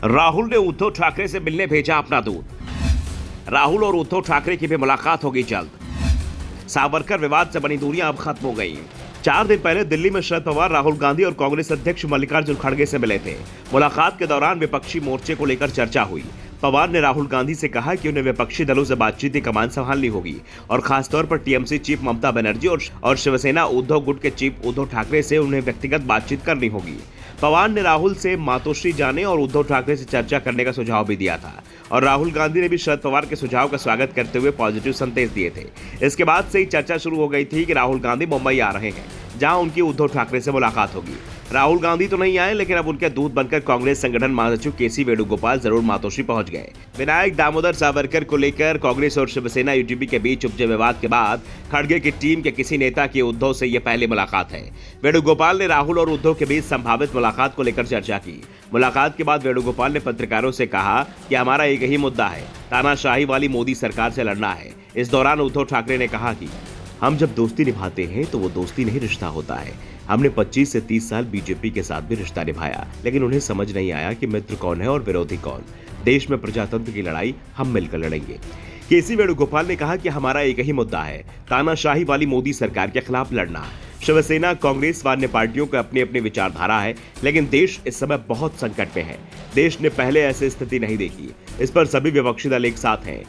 राहुल ने उद्धव ठाकरे से मिलने भेजा अपना दूत। राहुल और उद्धव ठाकरे की भी मुलाकात होगी जल्द। सावरकर विवाद से बनी दूरियां अब खत्म हो गई। 4 दिन पहले दिल्ली में शरद पवार राहुल गांधी और कांग्रेस अध्यक्ष मल्लिकार्जुन खड़गे से मिले थे। मुलाकात के दौरान विपक्षी मोर्चे को लेकर चर्चा हुई। पवार ने राहुल गांधी से कहा कि उन्हें विपक्षी दलों से बातचीत की कमान संभालनी होगी और खासतौर पर टीएमसी चीफ ममता बनर्जी और शिवसेना उद्धव गुट के चीफ उद्धव ठाकरे से उन्हें व्यक्तिगत बातचीत करनी होगी। पवार ने राहुल से मातोश्री जाने और उद्धव ठाकरे से चर्चा करने का सुझाव भी दिया था और राहुल गांधी ने भी शरद पवार के सुझाव का स्वागत करते हुए पॉजिटिव संदेश दिए थे। इसके बाद से ही चर्चा शुरू हो गई थी कि राहुल गांधी मुंबई आ रहे हैं, जहां उनकी उद्धव ठाकरे से मुलाकात होगी। राहुल गांधी तो नहीं आए, लेकिन अब उनके दूत बनकर कांग्रेस संगठन महासचिव केसी वेणुगोपाल जरूर मातोश्री पहुंच गए। विनायक दामोदर सावरकर को लेकर कांग्रेस और शिवसेना यूटीपी के बीच उपजे विवाद के बाद खड़गे की टीम के किसी नेता की उद्धव से यह पहली मुलाकात है। वेणुगोपाल ने राहुल और उद्धव के बीच संभावित मुलाकात को लेकर चर्चा की। मुलाकात के बाद वेणुगोपाल ने पत्रकारों से कहा कि हमारा एक ही मुद्दा है, तानाशाही वाली मोदी सरकार से लड़ना है। इस दौरान उद्धव ठाकरे ने कहा कि हम जब दोस्ती निभाते हैं तो वो दोस्ती नहीं, रिश्ता होता है। हमने 25 से 30 साल बीजेपी के साथ भी रिश्ता निभाया, लेकिन उन्हें समझ नहीं आया कि मित्र कौन है और विरोधी कौन। देश में प्रजातंत्र की लड़ाई हम मिलकर लड़ेंगे। केसी वेणुगोपाल ने कहा कि हमारा एक ही मुद्दा है, तानाशाही वाली मोदी सरकार के खिलाफ लड़ना। शिवसेना, कांग्रेस व अन्य पार्टियों को अपनी अपनी विचारधारा है, लेकिन देश इस समय बहुत संकट में है। देश ने पहले ऐसी स्थिति नहीं देखी। इस पर सभी विपक्षी दल एक साथ हैं।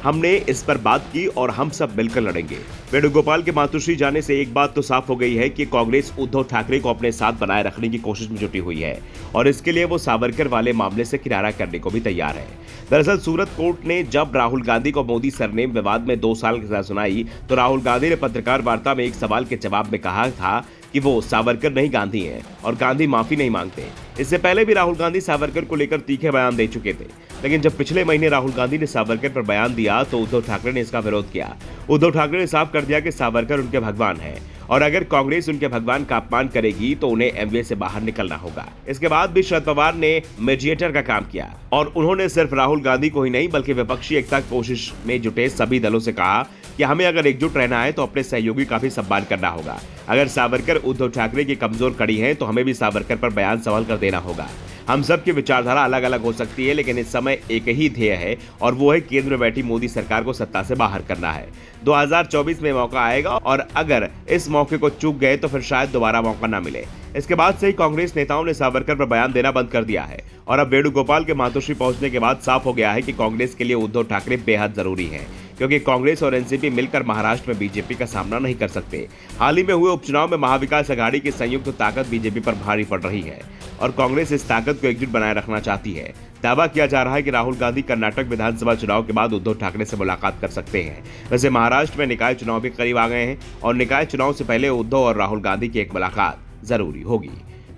हमने इस पर बात की और हम सब मिलकर लड़ेंगे। वेणुगोपाल के मातोश्री जाने से एक बात तो साफ हो गई है कि कांग्रेस उद्धव ठाकरे को अपने साथ बनाए रखने की कोशिश में जुटी हुई है और इसके लिए वो सावरकर वाले मामले से किनारा करने को भी तैयार है। दरअसल सूरत कोर्ट ने जब राहुल गांधी को मोदी सरनेम विवाद में 2 साल की सजा सुनाई तो राहुल गांधी ने पत्रकार वार्ता में एक सवाल के जवाब में कहा था कि वो सावरकर नहीं गांधी हैं और गांधी माफी नहीं मांगते। इससे पहले भी राहुल गांधी सावरकर को लेकर तीखे बयान दे चुके थे, लेकिन जब पिछले महीने राहुल गांधी ने सावरकर पर बयान दिया तो उद्धव ठाकरे ने इसका विरोध किया। उद्धव ठाकरे ने साफ कर दिया कि सावरकर उनके भगवान हैं और अगर कांग्रेस उनके भगवान का अपमान करेगी तो उन्हें एमवे से बाहर निकलना होगा। इसके बाद भी शरद पवार ने मीडिएटर का काम किया और उन्होंने सिर्फ राहुल गांधी को ही नहीं बल्कि विपक्षी एकता की कोशिश में जुटे सभी दलों से कहा कि हमें अगर एकजुट रहना है तो अपने सहयोगी का भी सम्मान करना होगा। अगर सावरकर उद्धव ठाकरे की कमजोर कड़ी है तो हमें भी सावरकर पर बयान सवाल कर देना होगा। हम सब की विचारधारा अलग अलग हो सकती है, लेकिन इस समय एक ही ध्येय है और वो है केंद्र में बैठी मोदी सरकार को सत्ता से बाहर करना है। 2024 में मौका आएगा और अगर इस मौके को चूक गए तो फिर शायद दोबारा मौका ना मिले। इसके बाद से ही कांग्रेस नेताओं ने सावरकर पर बयान देना बंद कर दिया है और अब वेणुगोपाल के मातोश्री पहुंचने के बाद साफ हो गया है कि कांग्रेस के लिए उद्धव ठाकरे बेहद जरूरी है, क्योंकि कांग्रेस और एनसीपी मिलकर महाराष्ट्र में बीजेपी का सामना नहीं कर सकते। हाल ही में हुए उपचुनाव में महाविकास अघाड़ी की संयुक्त ताकत बीजेपी पर भारी पड़ रही है और कांग्रेस इस ताकत को एकजुट बनाए रखना चाहती है। दावा किया जा रहा है कि राहुल गांधी कर्नाटक विधानसभा चुनाव के बाद उद्धव ठाकरे से मुलाकात कर सकते हैं। वैसे महाराष्ट्र में निकाय चुनाव भी करीब आ गए हैं और निकाय चुनाव से पहले उद्धव और राहुल गांधी की एक मुलाकात जरूरी होगी।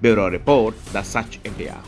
Bureau report, the such India.